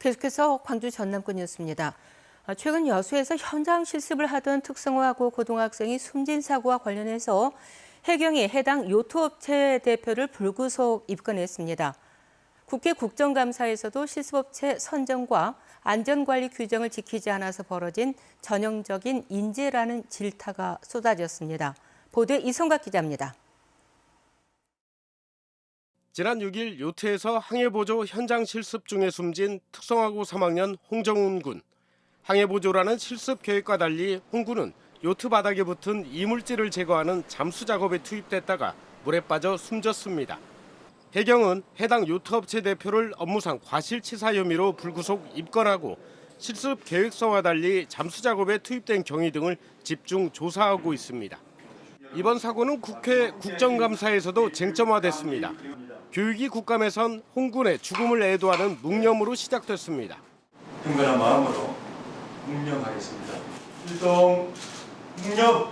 계속해서 광주 전남권 뉴스입니다. 최근 여수에서 현장 실습을 하던 특성화고 고등학생이 숨진 사고와 관련해서 해경이 해당 요트업체 대표를 불구속 입건했습니다. 국회 국정감사에서도 실습업체 선정과 안전관리 규정을 지키지 않아서 벌어진 전형적인 인재라는 질타가 쏟아졌습니다. 보도에 이성각 기자입니다. 지난 6일 요트에서 항해보조 현장 실습 중에 숨진 특성화고 3학년 홍정훈 군. 항해보조라는 실습 계획과 달리 홍 군은 요트 바닥에 붙은 이물질을 제거하는 잠수 작업에 투입됐다가 물에 빠져 숨졌습니다. 해경은 해당 요트업체 대표를 업무상 과실치사 혐의로 불구속 입건하고 실습 계획서와 달리 잠수 작업에 투입된 경위 등을 집중 조사하고 있습니다. 이번 사고는 국회 국정감사에서도 쟁점화됐습니다. 교육위 국감에선 홍 군의 죽음을 애도하는 묵념으로 시작됐습니다. 경건한 마음으로 묵념하겠습니다. 일동 묵념.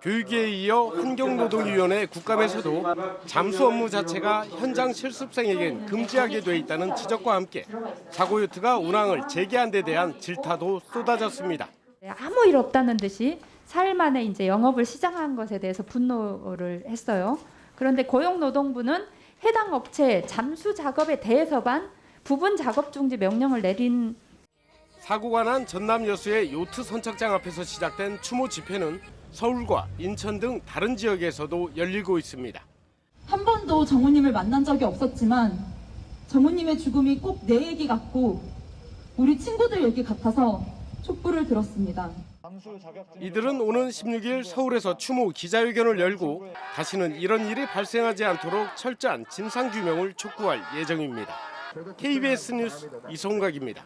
교육위에 이어 환경노동위원회 국감에서도 잠수 업무 자체가 현장 실습생에겐 금지하게 돼 있다는 지적과 함께 사고 요트가 운항을 재개한 데 대한 질타도 쏟아졌습니다. 아무 일 없다는 듯이 사흘 만에 이제 영업을 시작한 것에 대해서 분노를 했어요. 그런데 고용노동부는 해당 업체 잠수 작업에 대해서만 부분 작업 중지 명령을 내린. 사고가 난 전남 여수의 요트 선착장 앞에서 시작된 추모 집회는 서울과 인천 등 다른 지역에서도 열리고 있습니다. 한 번도 정우님을 만난 적이 없었지만 정우님의 죽음이 꼭 내 얘기 같고 우리 친구들 얘기 같아서 촛불을 들었습니다. 이들은 오는 16일 서울에서 추모 기자회견을 열고 다시는 이런 일이 발생하지 않도록 철저한 진상규명을 촉구할 예정입니다. KBS 뉴스 이성각입니다.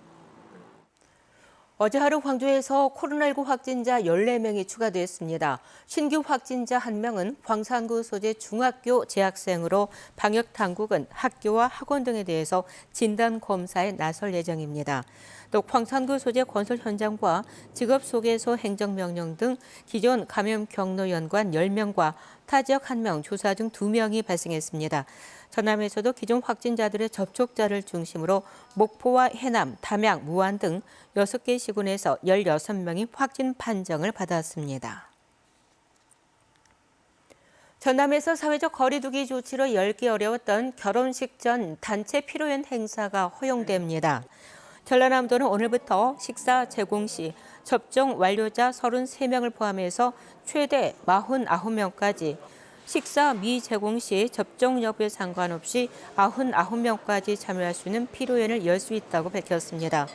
어제 하루 광주에서 코로나19 확진자 14명이 추가됐습니다. 신규 확진자 1명은 광산구 소재 중학교 재학생으로 방역당국은 학교와 학원 등에 대해서 진단검사에 나설 예정입니다. 또 광산구 소재 건설 현장과 직업소개소 행정명령 등 기존 감염 경로 연관 10명과 타 지역 1명, 조사 중 2명이 발생했습니다. 전남에서도 기존 확진자들의 접촉자를 중심으로 목포와 해남, 담양, 무안 등 6개 시군에서 16명이 확진 판정을 받았습니다. 전남에서 사회적 거리 두기 조치로 열기 어려웠던 결혼식 전 단체 피로연 행사가 허용됩니다. 전라남도는 오늘부터 식사 제공 시 접종 완료자 33명을 포함해서 최대 49명까지, 식사 미제공 시 접종 여부에 상관없이 99명까지 참여할 수 있는 피로연을 열 수 있다고 밝혔습니다.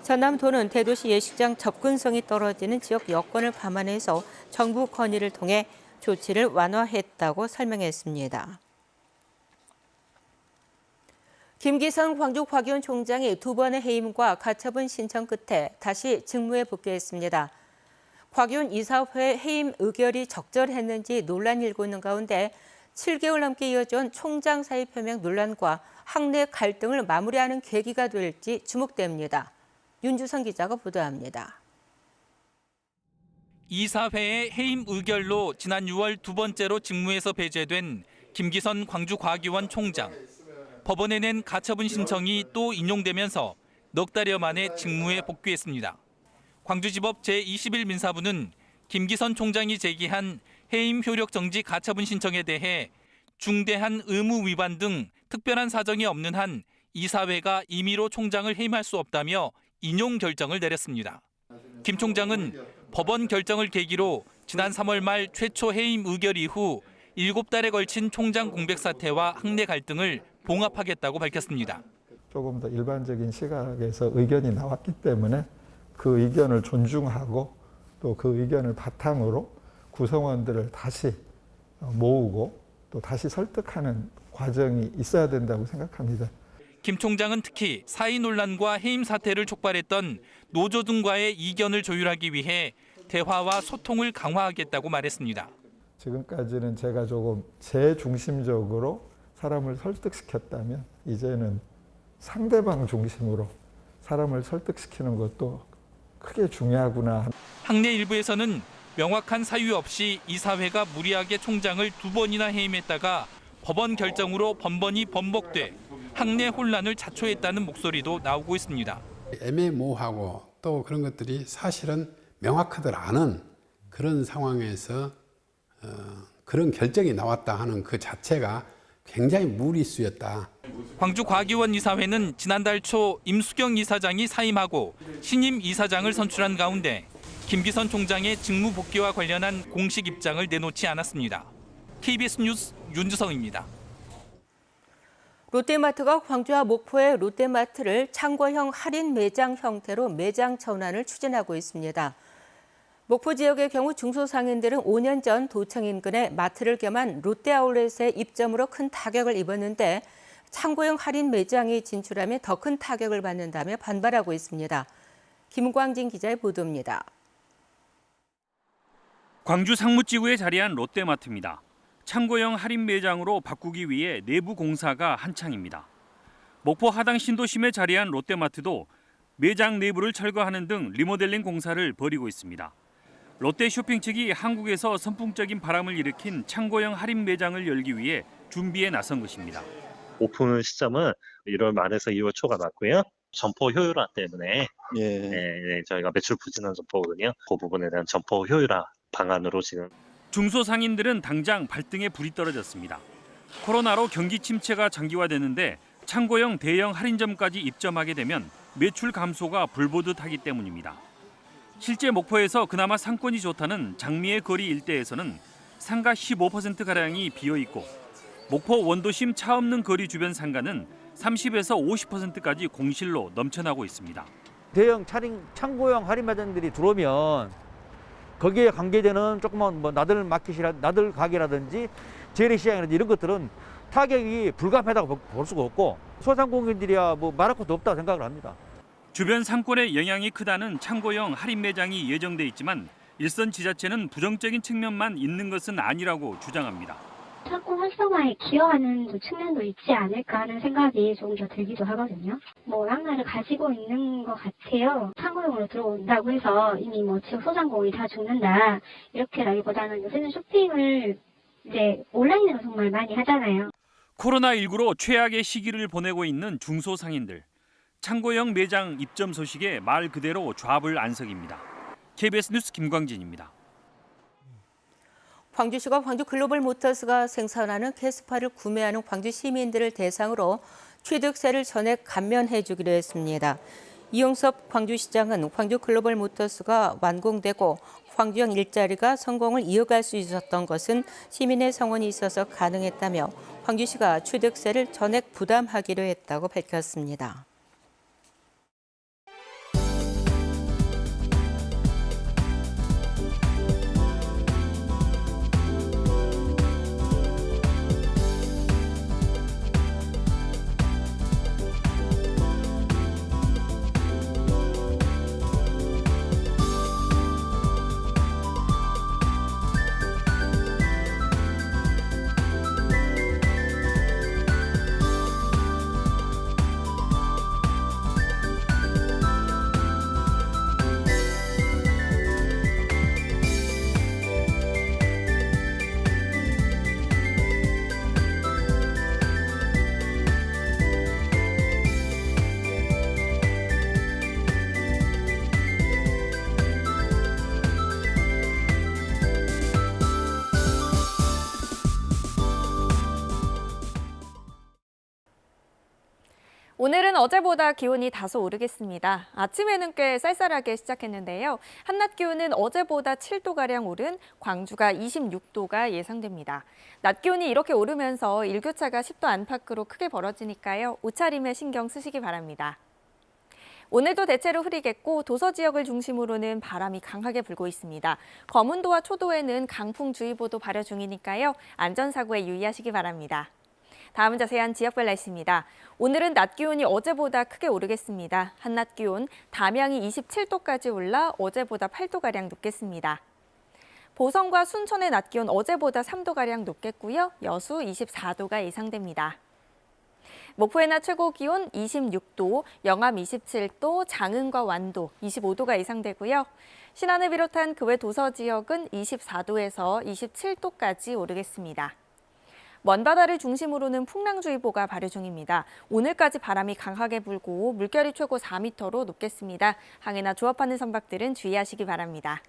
전남도는 대도시 예식장 접근성이 떨어지는 지역 여건을 감안해서 정부 건의를 통해 조치를 완화했다고 설명했습니다. 김기선 광주 곽의원 총장이 2번의 해임과 가처분 신청 끝에 다시 직무에 복귀했습니다. 곽의원 이사회 해임 의결이 적절했는지 논란이 일고 있는 가운데 7개월 넘게 이어진 총장 사의 표명 논란과 학내 갈등을 마무리하는 계기가 될지 주목됩니다. 윤주성 기자가 보도합니다. 이사회의 해임 의결로 지난 6월 두 번째로 직무에서 배제된 김기선 광주 곽의원 총장. 법원에 낸 가처분 신청이 또 인용되면서 넉 달여 만에 직무에 복귀했습니다. 광주지법 제21민사부는 김기선 총장이 제기한 해임 효력 정지 가처분 신청에 대해 중대한 의무 위반 등 특별한 사정이 없는 한 이사회가 임의로 총장을 해임할 수 없다며 인용 결정을 내렸습니다. 김 총장은 법원 결정을 계기로 지난 3월 말 최초 해임 의결 이후 7달에 걸친 총장 공백 사태와 학내 갈등을 봉합하겠다고 밝혔습니다. 조금 더 일반적인 시각에서 의견이 나왔기 때문에 그 의견을 존중하고 또 그 의견을 바탕으로 구성원들을 다시 모으고 또 다시 설득하는 과정이 있어야 된다고 생각합니다. 김 총장은 특히 사의 논란과 해임 사태를 촉발했던 노조 등과의 이견을 조율하기 위해 대화와 소통을 강화하겠다고 말했습니다. 지금까지는 제가 조금 제중심적으로 사람을 설득시켰다면 이제는 상대방 중심으로 사람을 설득시키는 것도 크게 중요하구나. 학내 일부에서는 명확한 사유 없이 이사회가 무리하게 총장을 2번이나 해임했다가 법원 결정으로 번번이 번복돼 학내 혼란을 자초했다는 목소리도 나오고 있습니다. 애매모호하고 또 그런 것들이 사실은 명확하들 않은 그런 상황에서 그런 결정이 나왔다 하는 그 자체가 굉장히 무리수였다. 광주과기원 이사회는 지난달 초 임수경 이사장이 사임하고 신임 이사장을 선출한 가운데 김기선 총장의 직무 복귀와 관련한 공식 입장을 내놓지 않았습니다. KBS 뉴스 윤주성입니다. 롯데마트가 광주와 목포의 롯데마트를 창고형 할인 매장 형태로 매장 전환을 추진하고 있습니다. 목포 지역의 경우 중소상인들은 5년 전 도청 인근에 마트를 겸한 롯데아울렛의 입점으로 큰 타격을 입었는데 창고형 할인 매장이 진출하면 더 큰 타격을 받는다며 반발하고 있습니다. 김광진 기자의 보도입니다. 광주 상무지구에 자리한 롯데마트입니다. 창고형 할인 매장으로 바꾸기 위해 내부 공사가 한창입니다. 목포 하당 신도심에 자리한 롯데마트도 매장 내부를 철거하는 등 리모델링 공사를 벌이고 있습니다. 롯데 쇼핑 측이 한국에서 선풍적인 바람을 일으킨 창고형 할인 매장을 열기 위해 준비에 나선 것입니다. 오픈 시점은 1월 말에서 2월 초가 맞고요. 점포 효율화 때문에 저희가 매출 부진한 점포거든요. 그 부분에 대한 점포 효율화 방안으로 지금. 중소상인들은 당장 발등에 불이 떨어졌습니다. 코로나로 경기 침체가 장기화되는데 창고형 대형 할인점까지 입점하게 되면 매출 감소가 불보듯하기 때문입니다. 실제 목포에서 그나마 상권이 좋다는 장미의 거리 일대에서는 상가 15%가량이 비어있고 목포 원도심 차 없는 거리 주변 상가는 30에서 50%까지 공실로 넘쳐나고 있습니다. 대형 창고형 할인 매장들이 들어오면 거기에 관계되는 조그만 나들 가게라든지 재래시장이라든지 이런 것들은 타격이 불가피하다고 볼 수가 없고 소상공인들이야 말할 것도 없다고 생각을 합니다. 주변 상권에 영향이 크다는 창고형 할인 매장이 예정돼 있지만 일선 지자체는 부정적인 측면만 있는 것은 아니라고 주장합니다. 상권 활성화에 기여하는 측면도 있지 않을까 하는 생각이 조금 더 들기도 하거든요. 양날을 가지고 있는 것 같아요. 창고용으로 들어온다고 해서 이미 지역 소상공인이 다 죽는다 이렇게라기보다는 요새는 쇼핑을 이제 온라인으로 정말 많이 하잖아요. 코로나19로 최악의 시기를 보내고 있는 중소상인들. 창고형 매장 입점 소식에 말 그대로 좌불안석입니다. KBS 뉴스 김광진입니다. 광주시가 광주 글로벌 모터스가 생산하는 캐스파를 구매하는 광주 시민들을 대상으로 취득세를 전액 감면해 주기로 했습니다. 이용섭 광주시장은 광주 글로벌 모터스가 완공되고 광주형 일자리가 성공을 이어갈 수 있었던 것은 시민의 성원이 있어서 가능했다며 광주시가 취득세를 전액 부담하기로 했다고 밝혔습니다. 오늘은 어제보다 기온이 다소 오르겠습니다. 아침에는 꽤 쌀쌀하게 시작했는데요. 한낮 기온은 어제보다 7도가량 오른 광주가 26도가 예상됩니다. 낮 기온이 이렇게 오르면서 일교차가 10도 안팎으로 크게 벌어지니까요. 옷차림에 신경 쓰시기 바랍니다. 오늘도 대체로 흐리겠고 도서 지역을 중심으로는 바람이 강하게 불고 있습니다. 거문도와 초도에는 강풍주의보도 발효 중이니까요. 안전사고에 유의하시기 바랍니다. 다음은 자세한 지역별 날씨입니다. 오늘은 낮 기온이 어제보다 크게 오르겠습니다. 한낮 기온 담양이 27도까지 올라 어제보다 8도가량 높겠습니다. 보성과 순천의 낮 기온 어제보다 3도가량 높겠고요. 여수 24도가 예상됩니다. 목포의 낮 최고 기온 26도, 영암 27도, 장흥과 완도 25도가 예상되고요. 신안을 비롯한 그 외 도서 지역은 24도에서 27도까지 오르겠습니다. 먼바다를 중심으로는 풍랑주의보가 발효 중입니다. 오늘까지 바람이 강하게 불고 물결이 최고 4m로 높겠습니다. 항해나 조업하는 선박들은 주의하시기 바랍니다.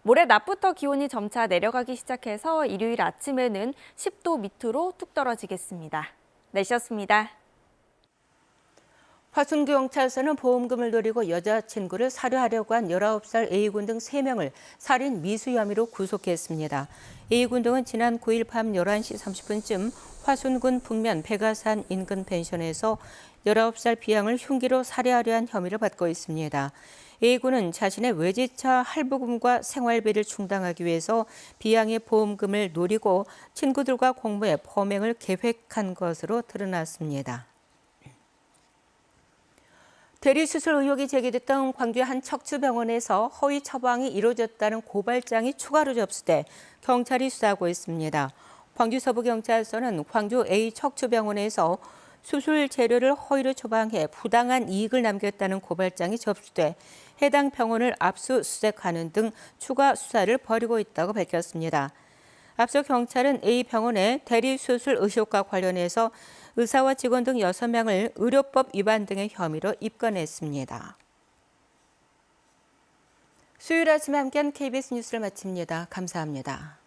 모레 낮부터 기온이 점차 내려가기 시작해서 일요일 아침에는 10도 밑으로 뚝 떨어지겠습니다. 날씨였습니다. 화순경찰서는 보험금을 노리고 여자친구를 살해하려고 한 19살 A군 등 3명을 살인 미수 혐의로 구속했습니다. A군 등은 지난 9일 밤 11시 30분쯤 화순군 북면 백아산 인근 펜션에서 19살 B양을 흉기로 살해하려 한 혐의를 받고 있습니다. A군은 자신의 외제차 할부금과 생활비를 충당하기 위해서 B양의 보험금을 노리고 친구들과 공모해 범행을 계획한 것으로 드러났습니다. 대리수술 의혹이 제기됐던 광주의 한 척추병원에서 허위 처방이 이루어졌다는 고발장이 추가로 접수돼 경찰이 수사하고 있습니다. 광주 서부경찰서는 광주 A 척추병원에서 수술 재료를 허위로 처방해 부당한 이익을 남겼다는 고발장이 접수돼 해당 병원을 압수수색하는 등 추가 수사를 벌이고 있다고 밝혔습니다. 앞서 경찰은 A 병원의 대리수술 의혹과 관련해서 의사와 직원 등 6명을 의료법 위반 등의 혐의로 입건했습니다. 수요일 아침에 함께한 KBS 뉴스를 마칩니다. 감사합니다.